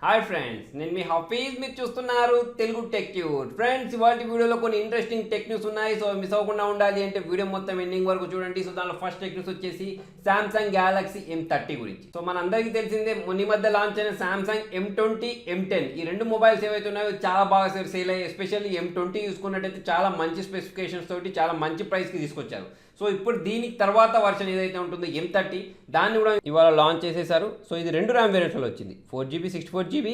Hi friends, నేను మీ హఫీజ్. మీరు చూస్తున్నారు తెలుగు టెక్ ట్యూబ్. ఫ్రెండ్స్, ఇవాళ వీడియోలో కొన్ని ఇంట్రెస్టింగ్ టెక్ న్యూస్ ఉన్నాయి. సో మిస్ అవ్వకుండా ఉండాలి అంటే వీడియో మొత్తం ఎండింగ్ వరకు చూడండి. సో దానిలో ఫస్ట్ టెక్ న్యూస్ వచ్చేసి సామ్సంగ్ గ్యాలక్సీ M30 గురించి. సో మన అందరికీ తెలిసిందే, మొన్న మధ్య లాంచ్ అయిన సామ్సంగ్ M20, M10 ఈ రెండు మొబైల్స్ ఏవైతే ఉన్నాయో చాలా బాగా సేల్ అయ్యాయి. ఎస్పెషల్లీ M20 చూసుకున్నట్టయితే చాలా మంచి స్పెసిఫికేషన్స్ తోటి చాలా మంచి ప్రైస్కి తీసుకొచ్చారు. సో ఇప్పుడు దీనికి తర్వాత వర్షన్ ఏదైతే ఉంటుందో M30 దాన్ని కూడా ఇవాళ లాంచ్ చేసేసారు. సో ఇది రెండు ర్యామ్ వేరియంట్స్లో వచ్చింది, 4GB 64GB,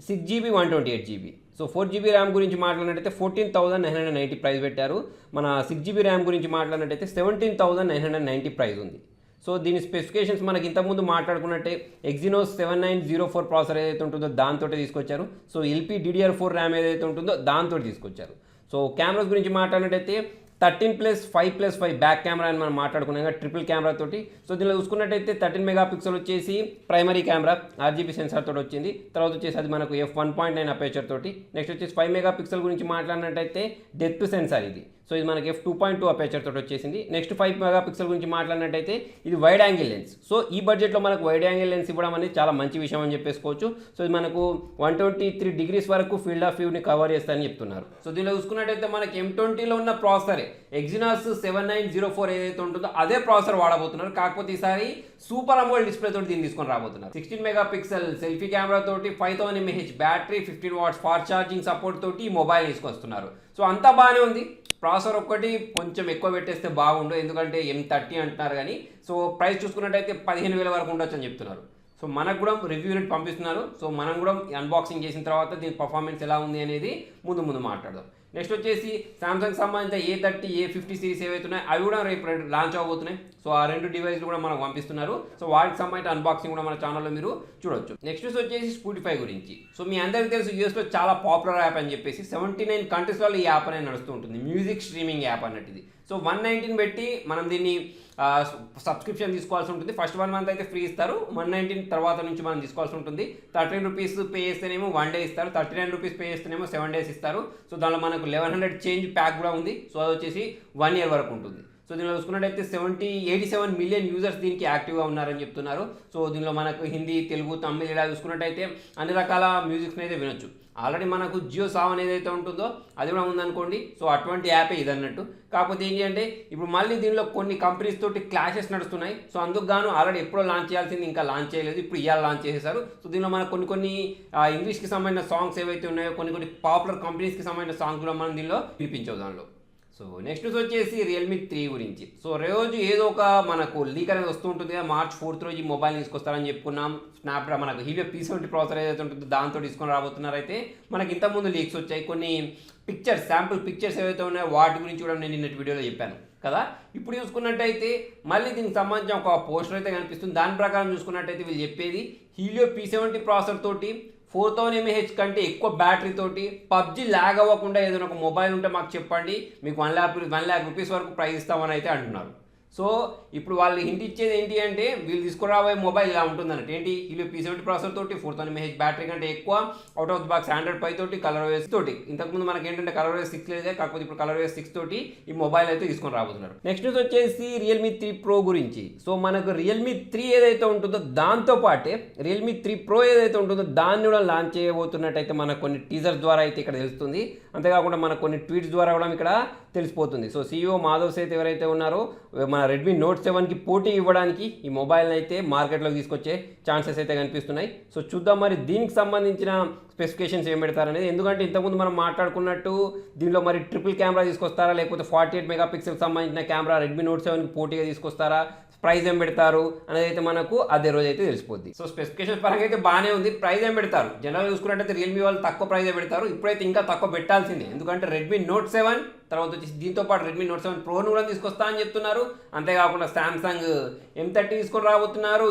6GB 128GB. So 4GB RAM గురించి మాట్లాడినట్టయితే 14,990 ప్రైస్ పెట్టారు. మన 6GB ర్యామ్ గురించి మాట్లాడినట్టయితే 17,990 ప్రైస్ ఉంది. సో దీని స్పెసిఫికేషన్స్ మనకి ఇంతకుముందు మాట్లాడుకున్నట్టే Exynos 7904 ప్రాసెసర్ ఏదైతే ఉంటుందో దాంతో తీసుకొచ్చారు. సో LPDDR4 ర్యామ్ ఏదైతే ఉంటుందో దాంతో తీసుకొచ్చారు. సో కెమెరాస్ గురించి మాట్లాడినట్టయితే 13+5+5 బ్యాక్ కెమెరా అని మనం మాట్లాడుకున్నాం, ట్రిపుల్ కెమెరా తోటి. సో దీనిలో చూసుకున్నట్టయితే 13 మెగాపిక్సెల్ వచ్చేసి ప్రైమరీ కెమెరా RGB సెన్సార్ తోటి వచ్చింది. తర్వాత వచ్చేసి అది మనకు f1.9 అపేచర్ తోటి. నెక్స్ట్ వచ్చేసి 5 మెగాపిక్సెల్ గురించి మాట్లాడినట్టయితే డెప్త్ సెన్సార్ ఇది. సో ఇది మనకి f2.2 అపేచర్ తోటి వచ్చేసింది. నెక్స్ట్ 5 మెగాపిక్సెల్ గురించి మాట్లాడినట్టయితే ఇది వైడ్ యాంగిల్ లెన్స్. సో ఈ బడ్జెట్లో మనకు వైడ్ యాంగిల్ లెన్స్ ఇవ్వడం అనేది చాలా మంచి విషయం అని చెప్పేసుకోవచ్చు. సో ఇది మనకు 123 డిగ్రీస్ వరకు ఫీల్డ్ ఆఫ్ వ్యూని కవర్ చేస్తారని చెప్తున్నారు. సో దీనిలో చూసుకున్నట్టయితే మనకి M20లో ఉన్న ప్రాసెసరే Exynos 7904 ఏదైతే ఉంటుందో అదే ప్రాసెసర్ వాడబోతున్నారు. కాకపోతే ఈసారి సూపర్ అమోల్డ్ డిస్ప్లే తోటి దీన్ని తీసుకొని రాబోతున్నారు. 16 మెగాపిక్సెల్ సెల్ఫీ కెమెరా తోటి, 5000 mAh battery, 15 watts fast charging support తోటి ఈ మొబైల్ తీసుకొస్తున్నారు. సో అంతా బాగానే ఉంది. ప్రాసెసర్ ఒక్కటి కొంచెం ఎక్కువ పెట్టేస్తే బాగుండు, ఎందుకంటే M30 అంటున్నారు కానీ. సో ప్రైస్ చూసుకున్నట్టయితే 15,000 వరకు ఉండొచ్చు అని చెప్తున్నారు. సో మనకు కూడా రివ్యూ యూనిట్ పంపిస్తున్నారు. సో మనం కూడా అన్బాక్సింగ్ చేసిన తర్వాత దీని పర్ఫార్మెన్స్ ఎలా ఉంది అనేది ముందు మాట్లాడదాం. నెక్స్ట్ వచ్చేసి సామ్సంగ్ సంబంధించిన A30, A50 సిరీస్ ఏవైతే ఉన్నాయో అవి కూడా రేపు లాంచ్ అవబోతున్నాయి. సో ఆ రెండు డివైస్లు కూడా మనకు పంపిస్తున్నారు. సో వాటికి సంబంధించిన అన్బాక్సింగ్ కూడా మన ఛానల్లో మీరు చూడొచ్చు. నెక్స్ట్ వచ్చేసి స్పూటిఫై గురించి. సో మీ అందరికీ తెలుసు, యూఎస్లో చాలా పాపులర్ యాప్ అని చెప్పేసి 79 కంట్రీస్లలో ఈ యాప్ అనేది నడుస్తూ ఉంటుంది. మ్యూజిక్ స్ట్రీమింగ్ యాప్ అన్నట్టు. సో 119 పెట్టి మనం దీన్ని సబ్స్క్రిప్షన్ తీసుకోవాల్సి ఉంటుంది. ఫస్ట్ 1 మంత్ అయితే ఫ్రీ ఇస్తారు. 119 తర్వాత నుంచి మనం తీసుకోవాల్సి ఉంటుంది. 13 రూపీస్ పే చేస్తేనేమో 1 డే ఇస్తారు, 39 రూపీస్ పే చేస్తేనేమో 7 days ఇస్తారు. సో దానిలో మనకు 1100 చేంజ్ ప్యాక్ కూడా ఉంది. సో అది వచ్చేసి 1 year వరకు ఉంటుంది. సో దీనిలో చూసుకున్నట్టయితే 87 మిలియన్ యూజర్స్ దీనికి యాక్టివ్గా ఉన్నారని చెప్తున్నారు. సో దీనిలో మనకు హిందీ, తెలుగు, తమిళ్ ఇలా చూసుకున్నట్టయితే అన్ని రకాల మ్యూజిక్స్ని అయితే వినొచ్చు. ఆల్రెడీ మనకు జియో సావన్ ఏదైతే ఉంటుందో అది కూడా ఉందనుకోండి. సో అటువంటి యాపే ఇది అన్నట్టు. కాకపోతే ఏంటి అంటే ఇప్పుడు మళ్ళీ దీనిలో కొన్ని కంపెనీస్ తోటి క్లాషెస్ నడుస్తున్నాయి. సో అందుకు గాను ఆల్రెడీ ఎప్పుడో లాంచ్ చేయాల్సింది ఇంకా లాంచ్ చేయలేదు, ఇప్పుడు ఇవాళ లాంచ్ చేసేసారు. సో దీనిలో మనకు కొన్ని ఇంగ్లీష్కి సంబంధించిన సాంగ్స్ ఏవైతే ఉన్నాయో, కొన్ని పాపులర్ కంపెనీస్కి సంబంధించిన సాంగ్స్ కూడా మనం దీనిలో వినిపించవు దానిలో. సో నెక్స్ట్ వచ్చేసి Realme 3 గురించి. సో రోజు ఏదో ఒక మనకు లీక్ అనేది వస్తూ ఉంటుంది కదా. March 4th రోజు ఈ మొబైల్ తీసుకొస్తారని చెప్పుకున్నాం. స్నాప్డ్రాగన్ మనకు Helio P70 ప్రాసెసర్ ఏదైతే ఉంటుందో దాంతో తీసుకొని రాబోతున్నారైతే మనకి ఇంతకుముందు లీక్స్ వచ్చాయి. కొన్ని పిక్చర్స్, శాంపుల్ పిక్చర్స్ ఏవైతే ఉన్నాయో వాటి గురించి కూడా నేను నిన్నటి వీడియోలో చెప్పాను కదా. ఇప్పుడు చూసుకున్నట్టయితే మళ్ళీ దీనికి సంబంధించిన ఒక పోస్టర్ అయితే కనిపిస్తుంది. దాని ప్రకారం చూసుకున్నట్టయితే వీళ్ళు చెప్పేది Helio P70 ప్రాసెసర్ తోటి 4000 mAh కంటే ఎక్కువ బ్యాటరీ తోటి పబ్జీ ల్యాగ్ అవ్వకుండా ఏదైనా ఒక మొబైల్ ఉంటే మాకు చెప్పండి, మీకు 1 lakh రూపీస్ వరకు ప్రైస్ ఇస్తామని అయితే అంటున్నారు. సో ఇప్పుడు వాళ్ళు హింట్ ఇచ్చేది ఏంటి అంటే వీళ్ళు తీసుకురాబోయే మొబైల్ ఇలా ఉంటుంది అన్నట్టు. ఏంటి, Helio P70 ప్రాసెసర్ తోటి 4000 mAh బ్యాటరీ కంటే ఎక్కువ, out of the box Android Pie తోటి, ColorOS తోటి. ఇంతకుముందు మనకి ఏంటంటే ColorOS 6 లేదే, కాకపోతే ఇప్పుడు ColorOS 6 తోటి ఈ మొబైల్ అయితే తీసుకొని రాబోతున్నారు. నెక్స్ట్ వచ్చేసి Realme 3 Pro గురించి. సో మనకు Realme 3 ఏదైతే ఉంటుందో దాంతో పాటే Realme 3 Pro ఏదైతే ఉంటుందో దాన్ని కూడా లాంచ్ చేయబోతున్నట్టయితే మనకు కొన్ని టీజర్స్ ద్వారా అయితే ఇక్కడ తెలుస్తుంది. అంతేకాకుండా మనకు కొన్ని ట్వీట్స్ ద్వారా కూడా ఇక్కడ తెలిసిపోతుంది. సో CEO మాధవ్ సేత్ ఎవరైతే ఉన్నారో మన Redmi Note 7కి పోటీ ఇవ్వడానికి ఈ మొబైల్ని అయితే మార్కెట్లోకి తీసుకొచ్చే ఛాన్సెస్ అయితే కనిపిస్తున్నాయి. సో చూద్దాం మరి దీనికి సంబంధించిన స్పెసిఫికేషన్స్ ఏం పెడతారనేది. ఎందుకంటే ఇంతకుముందు మనం మాట్లాడుకున్నట్టు దీనిలో మరి ట్రిపుల్ కెమెరా తీసుకొస్తారా, లేకపోతే 48 మెగాపిక్సెల్ సంబంధించిన కెమెరా Redmi Note 7కి పోటీగా తీసుకొస్తారా, ప్రైస్ ఏం పెడతారు అనేది అయితే మనకు అదే రోజు అయితే తెలిసిపోద్ది. సో స్పెసిఫికేషన్ పరంగా అయితే బాగానే ఉంది. ప్రైస్ ఏం పెడతారు, జనరల్గా చూసుకున్నట్టయితే రియల్మీ వాళ్ళు తక్కువ ప్రైజే పెడతారు. ఇప్పుడైతే ఇంకా తక్కువ పెట్టాల్సిందే, ఎందుకంటే Redmi Note 7 తర్వాత వచ్చేసి దీంతో పాటు Redmi Note 7 Proను కూడా తీసుకొస్తా అని చెప్తున్నారు. అంతేకాకుండా సామ్సంగ్ M30 తీసుకొని రాబోతున్నారు.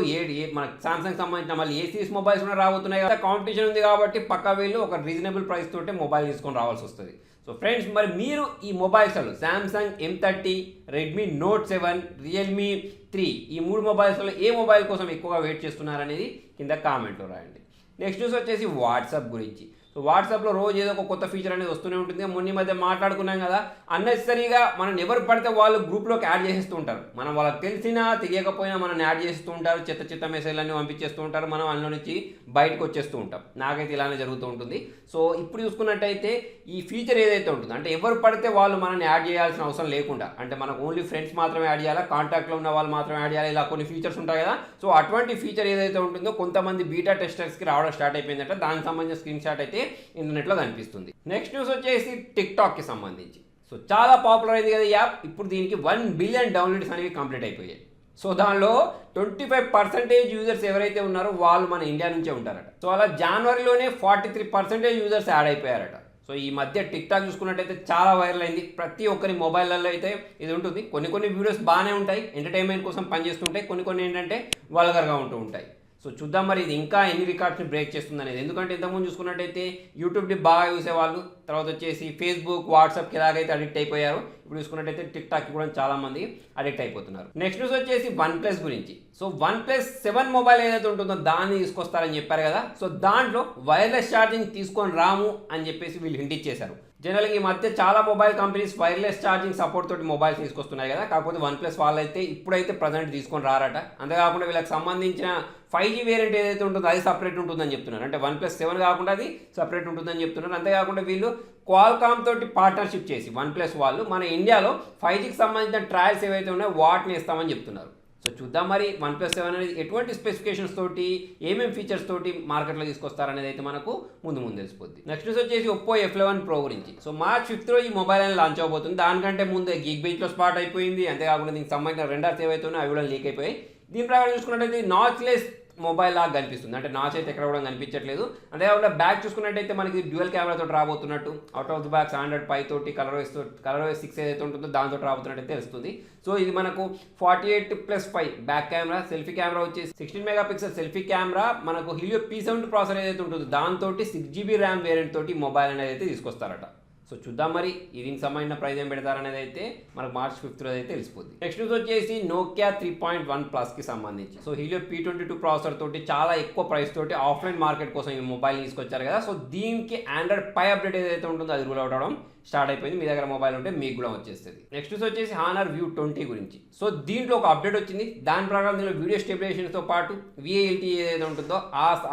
మన సామ్సంగ్ సంబంధించిన మళ్ళీ ఏ సిరీస్ మొబైల్స్ కూడా రాబోతున్నాయి కదా. కాంపిటీషన్ ఉంది కాబట్టి పక్కా వీళ్ళు ఒక రీజనబుల్ ప్రైస్ తోటే మొబైల్ తీసుకొని రావాల్సి వస్తుంది. సో ఫ్రెండ్స్, మరి మీరు ఈ మొబైల్స్లో Samsung M30, Redmi Note 7, Realme 3 ఈ 3 మొబైల్స్లో ఏ మొబైల్ కోసం ఎక్కువగా వెయిట్ చేస్తున్నారనేది కింద కామెంట్లో రాయండి. నెక్స్ట్ న్యూస్ వచ్చేసి వాట్సాప్ గురించి. సో సో వాట్సాప్లో రోజు ఏదో ఒక కొత్త ఫీచర్ అనేది వస్తూనే ఉంటుంది. మొన్న మధ్య మాట్లాడుకున్నాం కదా, అన్నెసరీగా మనం ఎవరు పడితే వాళ్ళు గ్రూప్లోకి యాడ్ చేస్తూ ఉంటారు. మనం వాళ్ళకి తెలిసినా తెలియకపోయినా మనం యాడ్ చేస్తూ ఉంటారు, చెత్త మెసేజ్లన్నీ పంపించేస్తూ ఉంటారు, మనం అందులో నుంచి బయటకు వచ్చేస్తూ ఉంటాం. నాకైతే ఇలానే జరుగుతూ ఉంటుంది. సో ఇప్పుడు చూసుకున్నట్టయితే ఈ ఫీచర్ ఏదైతే ఉంటుందో, అంటే ఎవరు పడితే వాళ్ళు మనల్ని యాడ్ చేయాల్సిన అవసరం లేకుండా, అంటే మనకు ఓన్లీ ఫ్రెండ్స్ మాత్రమే యాడ్ చేయాలా, కాంటాక్ట్లో ఉన్న వాళ్ళు మాత్రమే యాడ్ చేయాలి, ఇలా కొన్ని ఫీచర్స్ ఉంటాయి కదా. సో అటువంటి ఫీచర్ ఏదైతే ఉంటుందో కొంతమంది బీటా టెస్టర్స్కి రావడం స్టార్ట్ అయిపోయిందంటే దానికి సంబంధించిన స్క్రీన్ షాట్ అయితే ఇంటర్నెట్లో కనిపిస్తుంది. నెక్స్ట్ న్యూస్ వచ్చేసి టిక్టాక్కి సంబంధించి. సో చాలా పాపులర్ అయింది కదా యాప్. ఇప్పుడు దీనికి 1 బిలియన్ డౌన్లోడ్స్ అనేవి కంప్లీట్ అయిపోయాయి. సో దానిలో 25% యూజర్స్ ఎవరైతే ఉన్నారో వాళ్ళు మన ఇండియా నుంచే ఉంటారట. సో అలా జనవరిలోనే 43% యూజర్స్ యాడ్ అయిపోయారట. సో ఈ మధ్య టిక్టాక్ చూసుకున్నట్టయితే చాలా వైరల్ అయింది. ప్రతి ఒక్కరి మొబైల్లో అయితే ఇది ఉంటుంది. కొన్ని వీడియోస్ బాగానే ఉంటాయి, ఎంటర్టైన్మెంట్ కోసం పనిచేస్తుంటాయి, కొన్ని ఏంటంటే వల్గర్గా ఉంటూ ఉంటాయి. సో చూద్దాం మరి ఇది ఇంకా ఎన్ని రికార్డ్స్ని బ్రేక్ చేస్తుంది అనేది. ఎందుకంటే ఇంతకుముందు చూసుకున్నట్టయితే యూట్యూబ్ని బాగా చూసేవాళ్ళు, తర్వాత వచ్చేసి ఫేస్బుక్, వాట్సాప్కి ఎలాగైతే అడిక్ట్ అయిపోయారు, ఇప్పుడు చూసుకున్నట్టయితే టిక్టాక్కి కూడా చాలామంది అడిక్ట్ అయిపోతున్నారు. నెక్స్ట్ న్యూస్ వచ్చేసి OnePlus గురించి. సో OnePlus 7 మొబైల్ ఏదైతే ఉంటుందో దాన్ని తీసుకొస్తారని చెప్పారు కదా. సో దాంట్లో వైర్లెస్ ఛార్జింగ్ తీసుకొని రాము అని చెప్పేసి వీళ్ళు హింట్ ఇచ్చేశారు. జనరల్గా ఈ మధ్య చాలా mobile companies wireless charging support తోటి మొబైల్స్ తీసుకొస్తున్నాయి కదా. కాకపోతే OnePlus వాళ్ళైతే ఇప్పుడైతే ప్రజెంట్ తీసుకొని రారట. అంతేకాకుండా వీళ్ళకి సంబంధించిన 5G వేరియంట్ ఏదైతే ఉంటుందో అది సపరేట్ ఉంటుందని చెప్తున్నారు. అంటే OnePlus 7 కాకుండా అది సపరేట్ ఉంటుందని చెప్తున్నారు. అంతేకాకుండా వీళ్ళు క్వాల్కామ్ తోటి పార్ట్నర్షిప్ చేసి OnePlus వాళ్ళు మన ఇండియాలో 5Gకి సంబంధించిన ట్రయల్స్ ఏవైతే ఉన్నాయో వాటిని ఇస్తామని చెప్తున్నారు. సో చూద్దాం మరి OnePlus 7 అనేది ఎటువంటి స్పెసిఫికేషన్స్ తోటి ఏమేమి ఫీచర్స్ తోటి మార్కెట్లో తీసుకొస్తారనేది అయితే మనకు ముందు తెలిసిపోద్ది. నెక్స్ట్ వచ్చేసి Oppo F11 Pro గురించి. సో March 5th ఈ మొబైల్ అనేది లాంచ్ అవబోతుంది. దానికంటే ముందు Geekbenchలో స్పాట్ అయిపోయింది. అంతేకాకుండా దీనికి సంబంధించిన రెండర్స్ ఏవైతే ఉన్నాయో అవి కూడా లీక్ అయిపోయాయి. దీని ప్రకారం చూసుకున్నట్టయితే నాచ్లెస్ మొబైల్ లాగా కనిపిస్తుంది. అంటే నాచ్ అయితే ఎక్కడ కూడా కనిపించట్లేదు. అంతేకాకుండా బ్యాక్ చూసుకున్నట్టయితే మనకి డ్యూయల్ కెమెరాతో రాబోతున్నట్టు, out of the box Android Pie తోటి కలర్ OS 6 ఏదైతే ఉంటుందో దాంతో రాబోతున్నట్టు తెలుస్తుంది. సో ఇది మనకు 48+5 బ్యాక్ కెమెరా, సెల్ఫీ కెమెరా వచ్చేసి 16 మెగాపిక్సెల్ సెల్ఫీ కెమెరా, మనకు Helio P70 ప్రాసెసర్ ఏదైతే ఉంటుందో దాంతో 6GB ర్యామ్ వేరియంట్ తోటి మొబైల్ అనేది అయితే తీసుకొస్తారట. సో చూద్దాం మరి దీనికి సంబంధించిన ప్రైజ్ ఏం పెడతారనేది అయితే మనకు March 5th అయితే తెలిసిపోద్ది. నెక్స్ట్ న్యూస్ వచ్చేసి Nokia 3.1 Plusకి సంబంధించి. సో Helio P22 ప్రాసెసర్ తోటి చాలా ఎక్కువ ప్రైస్ తోటి ఆఫ్లైన్ మార్కెట్ కోసం ఈ మొబైల్ తీసుకొచ్చారు కదా. సో దీనికి Android Pie అప్డేట్ ఏదైతే ఉంటుందో అది రూల్ అవుట్ అవడం స్టార్ట్ అయిపోయింది. మీ దగ్గర మొబైల్ ఉంటే మీకు కూడా వచ్చేస్తుంది. నెక్స్ట్ న్యూస్ వచ్చేసి Honor View 20 గురించి. సో దీంట్లో ఒక అప్డేట్ వచ్చింది. దాని ప్రకారం దీనిలో వీడియో స్టెబిలైజేషన్తో పాటు VALT ఏదైతే ఉంటుందో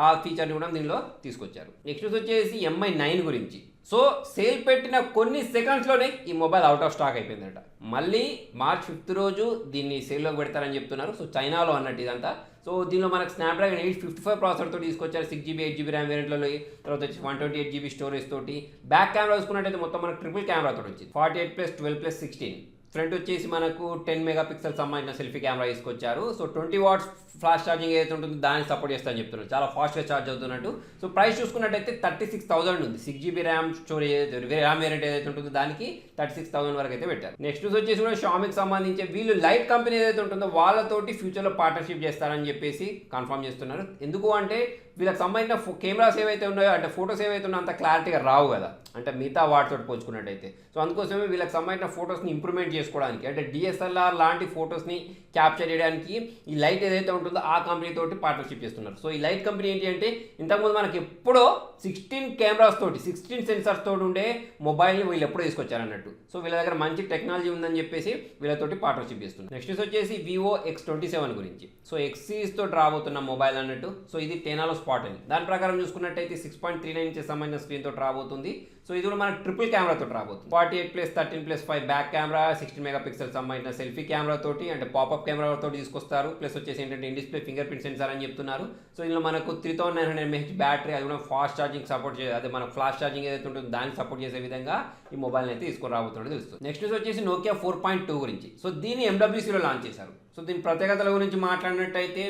ఆ ఫీచర్ని కూడా దీనిలో తీసుకొచ్చారు. నెక్స్ట్ న్యూస్ వచ్చేసి MI 9 గురించి. సో సేల్ పెట్టిన కొన్ని సెకండ్స్లోనే ఈ మొబైల్ అవుట్ ఆఫ్ స్టాక్ అయిపోయిందట. మళ్ళీ March 5th రోజు దీన్ని సేల్లోకి పెడతారని చెప్తున్నారు. సో చైనాలో అన్నట్టు ఇదంతా. సో దీనిలో మనకు Snapdragon 855 ప్రాసెసర్తో తీసుకొచ్చారు. 6GB 8GB ర్యామ్ వేరియంట్లలో, తర్వాత వచ్చి 128GB స్టోరేజ్ తోటి. బ్యాక్ కెమెరా చూసుకున్నట్టయితే మొత్తం మనకు ట్రిపుల్ కెమెరాతో వచ్చింది. 48+12+16. ఫ్రంట్ వచ్చేసి మనకు 10 మెగాపిక్సెల్ సంబంధించిన సెల్ఫీ కెమెరా తీసుకొచ్చారు. సో 20 వాట్స్ ఫ్లాష్ ఛార్జింగ్ ఏదైతే ఉంటుందో దాన్ని సపోర్ట్ చేస్తారని చెప్తున్నారు. చాలా ఫాస్ట్గా ఛార్జ్ అవుతున్నట్టు. సో ప్రైస్ చూసుకున్నట్టయితే 36,000 ఉంది. 6GB RAM storage RAM variant ఏదైతే ఉంటుందో దానికి 36,000 వరకు అయితే పెట్టారు. నెక్స్ట్ వచ్చేసి కూడా Xiaomiకి సంబంధించి వీళ్ళు లైట్ కంపెనీ ఏదైతే ఉంటుందో వాళ్ళతోటి ఫ్యూచర్లో పార్ట్నర్షిప్ చేస్తారని చెప్పేసి కన్ఫర్మ్ చేస్తున్నారు. ఎందుకు అంటే వీళ్ళకి సంబంధించిన కెమెరాస్ ఏవైతే ఉన్నాయో, అంటే ఫొటోస్ ఏవైతే ఉన్నాయో అంత క్లారిటీగా రావు కదా, అంటే మిగతా వాటితో పోల్చుకున్నట్టయితే. సో అందుకోసమే వీళ్ళకి సంబంధించిన ఫొటోస్ని ఇంప్రూవ్మెంట్ చేసుకోవడానికి, అంటే DSLR లాంటి ఫొటోస్ని క్యాప్చర్ చేయడానికి ఈ లైట్ ఏదైతే ఉంటుందో ఆ కంపెనీ తోటి పార్ట్నర్షిప్ చేస్తున్నారు. సో ఈ లైట్ కంపెనీ ఏంటి అంటే ఇంతకుముందు మనకి ఎప్పుడో 16 కెమెరాస్ తోటి 16 సెన్సార్స్ తోటి ఉండే మొబైల్ని వీళ్ళు ఎప్పుడో తీసుకొచ్చారన్నట్టు. సో వీళ్ళ దగ్గర మంచి టెక్నాలజీ ఉందని చెప్పేసి వీళ్ళతోటి పార్ట్నర్షిప్ చేస్తున్నారు. నెక్స్ట్ వచ్చేసి Vivo X27 గురించి. సో X సిరీస్ తోటి రాబోతున్న మొబైల్ అన్నట్టు. సో ఇది టెనాలో స్పాట్ అయింది. దాని ప్రకారం చూసుకున్నట్టయితే 6.39 ఇంచెస్ సంబంధించిన స్క్రీన్ తోటి రాబోతుంది. సో ఇది కూడా మనకు ట్రిపుల్ కెమెరా తోటి రాబోతుంది. 48+13+5 బ్యాక్ కెమెరా, 16 మెగాపిక్సెల్ సంబంధించిన సెల్ఫీ కెమెరా తోటి, అంటే పాపప్ కెమెరా తోటి తీసుకొస్తారు. ప్లస్ వచ్చేసి ఏంటంటే in display finger print censor అని చెప్తున్నారు. సో ఇందులో మనకు 3900 mAh బ్యాటరీ, అది కూడా ఫాస్ట్ ఛార్జింగ్ సపోర్ట్ చేసే, అదే మనకు ఫ్లాష్ ఛార్జింగ్ ఏదైతే ఉంటుందో దాన్ని సపోర్ట్ చేసే విధంగా ఈ మొబైల్ అయితే తీసుకొని రాబోతుందో తెలుస్తుంది. నెక్స్ట్ వచ్చేసి Nokia 4.2 గురించి. సో దీన్ని MWCలో లాంచ్ చేశారు. సో దీని ప్రత్యేకతల గురించి మాట్లాడినట్టయితే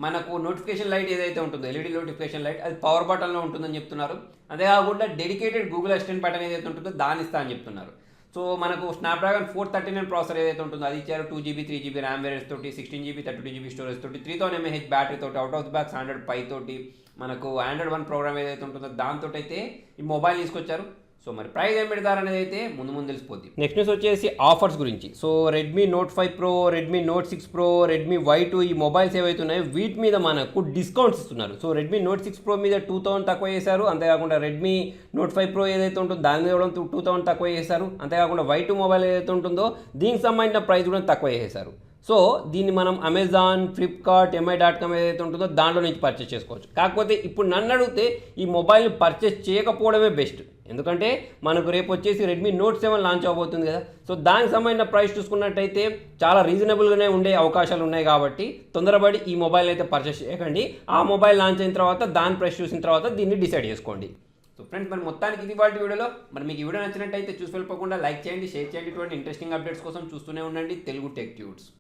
మనకు నోటిఫికేషన్ లైట్ ఏదైతే ఉంటుందో, LED నోటిఫికేషన్ లైట్, అది పవర్ బటన్లో ఉంటుందని చెప్తున్నారు. అంతేకాకుండా డెడికేటెడ్ గూగుల్ అసిస్టెంట్ బటన్ ఏదైతే ఉంటుందో దాన్ని ఇస్తా అని చెప్తున్నారు. సో మనకు Snapdragon 439 ప్రాసెసర్ ఏదైతే ఉంటుందో అది ఇచ్చారు. 2GB 3GB ర్యామ్ వేరియంట్స్ తోటి, 16GB 32GB స్టోరేజ్ తోటి, 3000 mAh బ్యాటరీ తోటి, out of the box Android Pie తోటి, మనకు Android One ప్రోగ్రామ్ ఏదైతే ఉంటుందో దాంతో అయితే ఈ మొబైల్ తీసుకొచ్చారు. సో మరి ప్రైస్ ఏం పెడతారనేది అయితే ముందు తెలిసిపోద్ది. నెక్స్ట్ న్యూస్ వచ్చేసి ఆఫర్స్ గురించి. So Redmi note 5 pro, Redmi note 6 pro, Redmi Y2 ఈ మొబైల్స్ ఏవైతే ఉన్నాయో వీటి మీద మనకు డిస్కౌంట్స్ ఇస్తున్నారు. సో రెడ్మీ నోట్ 6 ప్రో మీద 2000 తక్కువ చేశారు. అంతేకాకుండా రెడ్మీ నోట్ 5 ప్రో ఏదైతే ఉంటుందో దాని మీద కూడా 2000 తక్కువ చేశారు. అంతేకాకుండా Y2 మొబైల్ ఏదైతే ఉంటుందో దీనికి సంబంధించిన ప్రైస్ కూడా తక్కువ చేశారు. సో దీన్ని మనం అమెజాన్, ఫ్లిప్కార్ట్, MI.com ఏదైతే ఉంటుందో దాంట్లో నుంచి పర్చేస్ చేసుకోవచ్చు. కాకపోతే ఇప్పుడు నన్ను అడిగితే ఈ మొబైల్ని పర్చేస్ చేయకపోవడమే బెస్ట్. ఎందుకంటే మనకు రేపు వచ్చేసి రెడ్మీ నోట్ 7 లాంచ్ అవబోతుంది కదా. సో దానికి సంబంధించిన ప్రైస్ చూసుకున్నట్టయితే చాలా రీజనబుల్గానే ఉండే అవకాశాలు ఉన్నాయి. కాబట్టి తొందరపడి ఈ మొబైల్ అయితే పర్చేస్ చేయకండి. ఆ మొబైల్ లాంచ్ అయిన తర్వాత దాని ప్రైస్ చూసిన తర్వాత దీన్ని డిసైడ్ చేసుకోండి. సో ఫ్రెండ్స్ మరి మొత్తానికి ఇది వాళ్ళ వీడియోలో. మరి మీకు ఈ వీడియో నచ్చినట్టయితే చూసి వెళ్ళిపోకుండా లైక్ చేయండి, షేర్ చేయండి. ఇటువంటి ఇంట్రెస్టింగ్ అప్డేట్స్ కోసం చూస్తూనే ఉండండి తెలుగు టెక్ ట్యూట్స్.